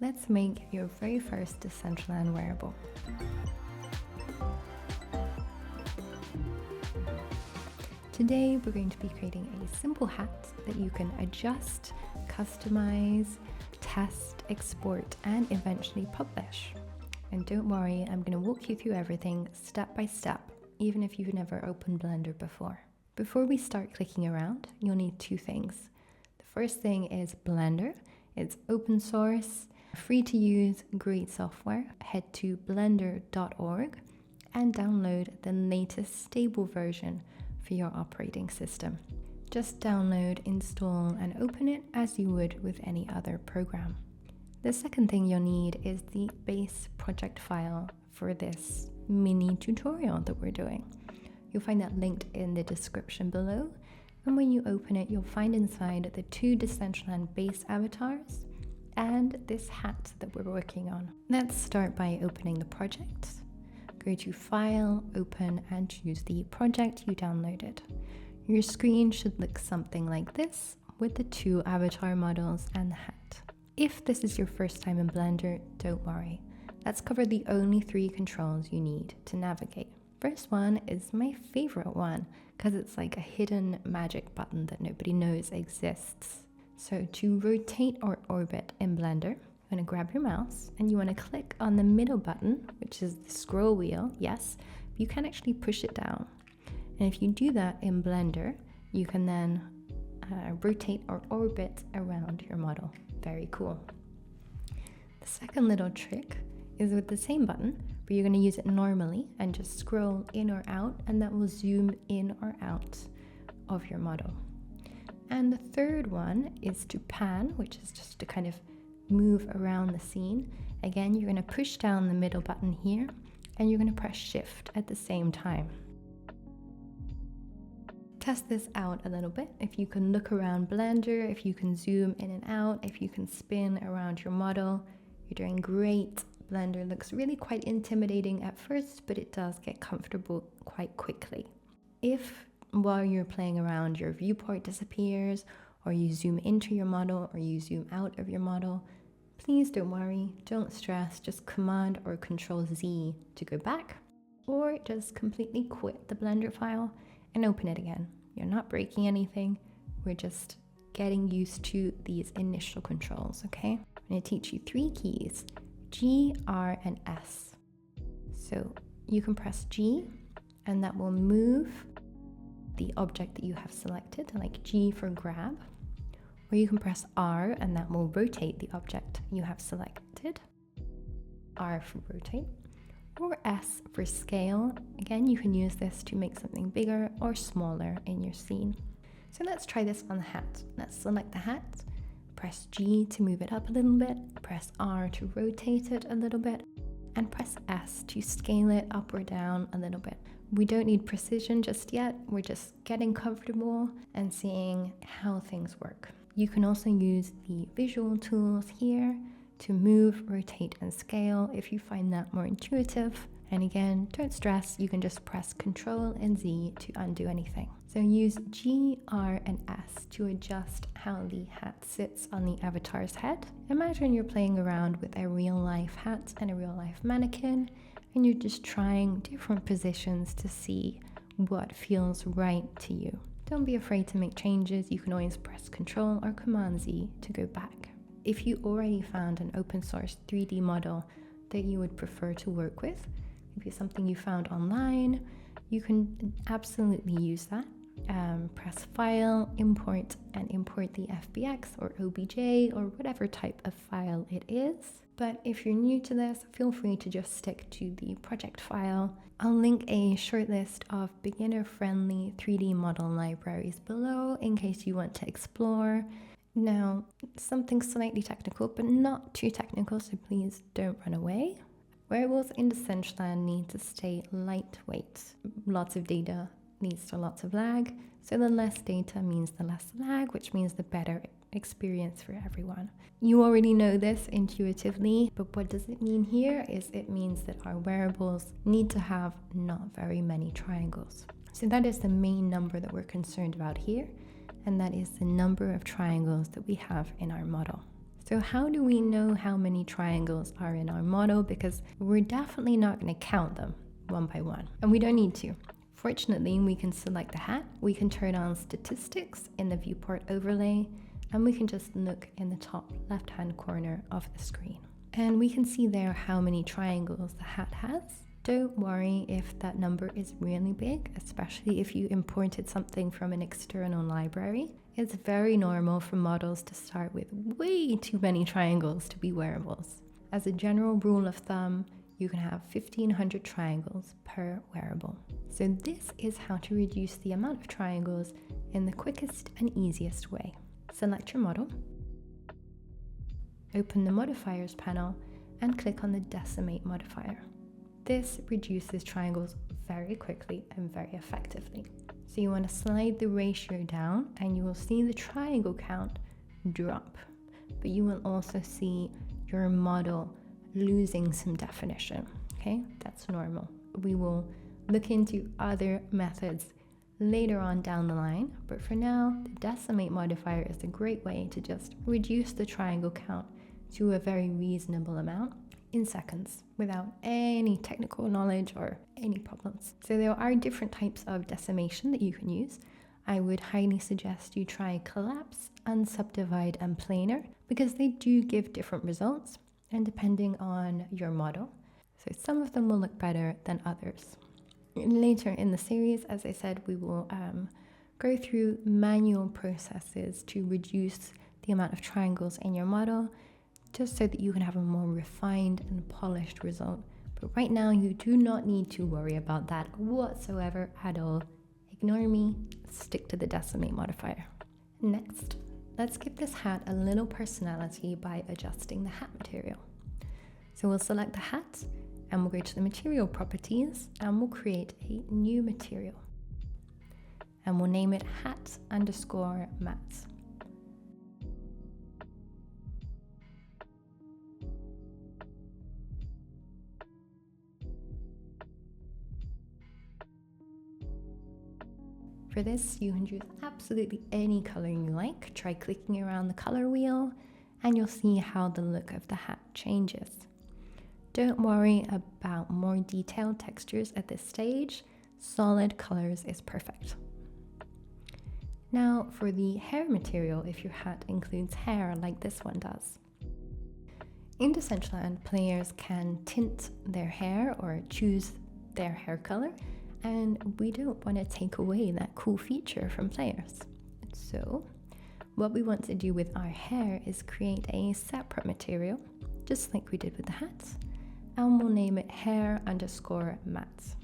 let's make your very first Decentraland wearable. Today, we're going to be creating a simple hat that you can adjust, customize, test, export, and eventually publish. And don't worry, I'm going to walk you through everything step by step, even if you've never opened Blender before. Before we start clicking around, you'll need two things. The first thing is Blender. It's open source, free to use, great software. Head to blender.org and download the latest stable version for your operating system. Just download, install, and open it as you would with any other program. The second thing you'll need is the base project file for this mini tutorial that we're doing. You'll find that linked in the description below, and when you open it, you'll find inside the 2 Decentraland base avatars and this hat that we're working on. Let's start by opening the project. Go to File, Open, and choose the project you downloaded. Your screen should look something like this with the 2 avatar models and the hat. If this is your first time in Blender, don't worry. Let's cover the only 3 controls you need to navigate. First one is my favorite one because it's like a hidden magic button that nobody knows exists. So to rotate or orbit in Blender, you're going to grab your mouse and you want to click on the middle button, which is the scroll wheel, yes, but you can actually push it down. And if you do that in Blender, you can then rotate or orbit around your model. Very cool. The second little trick is with the same button, but you're going to use it normally and just scroll in or out, and that will zoom in or out of your model. And the third one is to pan, which is just to kind of move around the scene. Again, you're going to push down the middle button here and you're going to press shift at the same time. Test this out a little bit. If you can look around Blender, if you can zoom in and out, if you can spin around your model, you're doing great. Blender looks really quite intimidating at first, but it does get comfortable quite quickly. If while you're playing around your viewport disappears, or you zoom into your model, or you zoom out of your model, please don't worry, don't stress, just Command or Control Z to go back, or just completely quit the Blender file and open it again. You're not breaking anything, we're just getting used to these initial controls, okay? I'm going to teach you 3 keys, G, R, and S. So you can press G, and that will move the object that you have selected, like G for grab. Or you can press R and that will rotate the object you have selected. R for rotate. Or S for scale. Again, you can use this to make something bigger or smaller in your scene. So let's try this on the hat. Let's select the hat, press G to move it up a little bit, press R to rotate it a little bit, and press S to scale it up or down a little bit. We don't need precision just yet, we're just getting comfortable and seeing how things work. You can also use the visual tools here to move, rotate, and scale if you find that more intuitive. And again, don't stress, you can just press Ctrl and Z to undo anything. So use G, R, and S to adjust how the hat sits on the avatar's head. Imagine you're playing around with a real-life hat and a real-life mannequin, and you're just trying different positions to see what feels right to you. Don't be afraid to make changes. You can always press Ctrl or Command Z to go back. If you already found an open source 3D model that you would prefer to work with, maybe something you found online, you can absolutely use that. Press File, Import, and import the FBX or OBJ or whatever type of file it is. But if you're new to this, feel free to just stick to the project file. I'll link a short list of beginner-friendly 3D model libraries below in case you want to explore. Now, something slightly technical, but not too technical, so please don't run away. Wearables in Decentraland need to stay lightweight. Lots of data leads to lots of lag, so the less data means the less lag, which means the better experience for everyone. You already know this intuitively, but what does it mean here is it means that our wearables need to have not very many triangles. So that is the main number that we're concerned about here, and that is the number of triangles that we have in our model. So how do we know how many triangles are in our model? Because we're definitely not going to count them one by one, and we don't need to. Fortunately, we can select the hat, we can turn on statistics in the viewport overlay, and we can just look in the top left-hand corner of the screen. And we can see there how many triangles the hat has. Don't worry if that number is really big, especially if you imported something from an external library. It's very normal for models to start with way too many triangles to be wearables. As a general rule of thumb, you can have 1,500 triangles per wearable. So this is how to reduce the amount of triangles in the quickest and easiest way. Select your model, open the modifiers panel, and click on the decimate modifier. This reduces triangles very quickly and very effectively. So you want to slide the ratio down and you will see the triangle count drop, but you will also see your model losing some definition. Okay, that's normal. We will look into other methods later on down the line, but for now, the decimate modifier is a great way to just reduce the triangle count to a very reasonable amount in seconds without any technical knowledge or any problems. So there are different types of decimation that you can use. I would highly suggest you try collapse, unsubdivide, and planar because they do give different results and depending on your model. So some of them will look better than others. Later in the series, as I said, we will go through manual processes to reduce the amount of triangles in your model, just so that you can have a more refined and polished result. But right now, you do not need to worry about that whatsoever at all. Ignore me, stick to the decimate modifier. Next, let's give this hat a little personality by adjusting the hat material. So we'll select the hat, and we'll go to the material properties, and we'll create a new material. And we'll name it hat_matte. For this, you can choose absolutely any color you like. Try clicking around the color wheel, and you'll see how the look of the hat changes. Don't worry about more detailed textures at this stage. Solid colors is perfect. Now for the hair material, if your hat includes hair like this one does. In Decentraland, players can tint their hair or choose their hair color, and we don't want to take away that cool feature from players. So what we want to do with our hair is create a separate material, just like we did with the hats, and we'll name it hair_matte.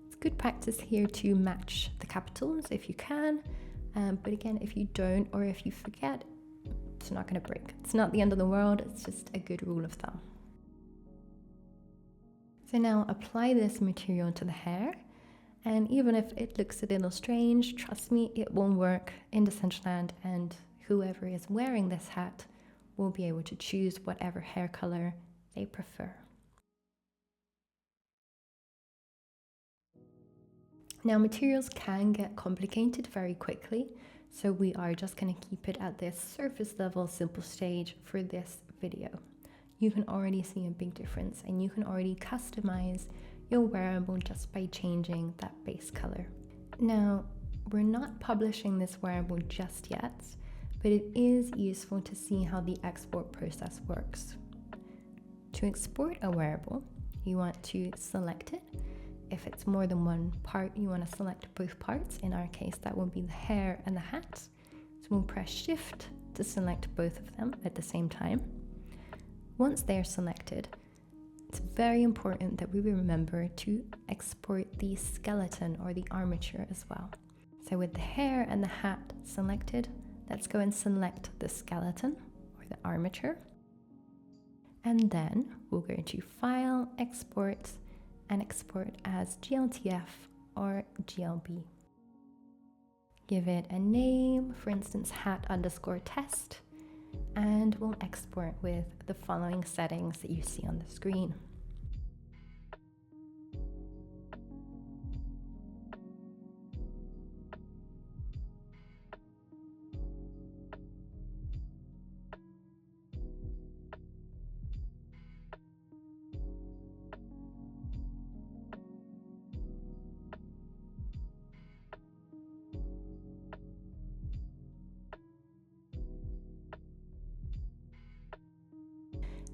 It's good practice here to match the capitals if you can, but again, if you don't or if you forget, it's not going to break. It's not the end of the world, it's just a good rule of thumb. So now apply this material to the hair, and even if it looks a little strange, trust me, it will work in Decentraland, and whoever is wearing this hat will be able to choose whatever hair color they prefer. Now materials can get complicated very quickly, so we are just going to keep it at this surface level simple stage for this video. You can already see a big difference, and you can already customize your wearable just by changing that base color. Now, we're not publishing this wearable just yet, but it is useful to see how the export process works. To export a wearable, you want to select it. If it's more than one part, you want to select both parts. In our case, that will be the hair and the hat. So we'll press Shift to select both of them at the same time. Once they're selected, it's very important that we remember to export the skeleton or the armature as well. So with the hair and the hat selected, let's go and select the skeleton or the armature. And then we'll go to File, Export, and export as GLTF or GLB. Give it a name, for instance, hat_test, and we'll export with the following settings that you see on the screen.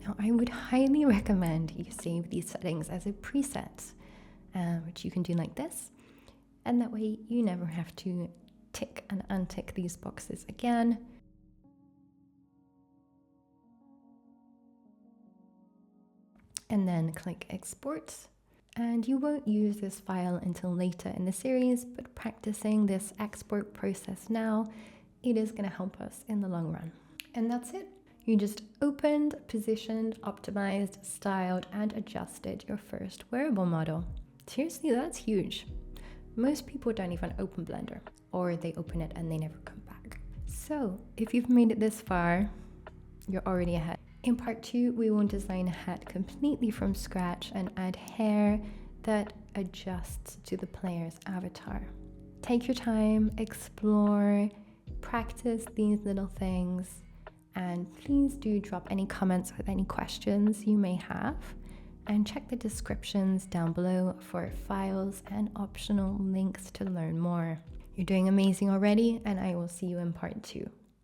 Now, I would highly recommend you save these settings as a preset, which you can do like this. And that way you never have to tick and untick these boxes again. And then click export. And you won't use this file until later in the series, but practicing this export process now, it is going to help us in the long run. And that's it. You just opened, positioned, optimized, styled, and adjusted your first wearable model. Seriously, that's huge. Most people don't even open Blender, or they open it and they never come back. So if you've made it this far, you're already ahead. In part 2, we will design a hat completely from scratch and add hair that adjusts to the player's avatar. Take your time, explore, practice these little things, and please do drop any comments with any questions you may have, and check the descriptions down below for files and optional links to learn more. You're doing amazing already, and I will see you in part 2.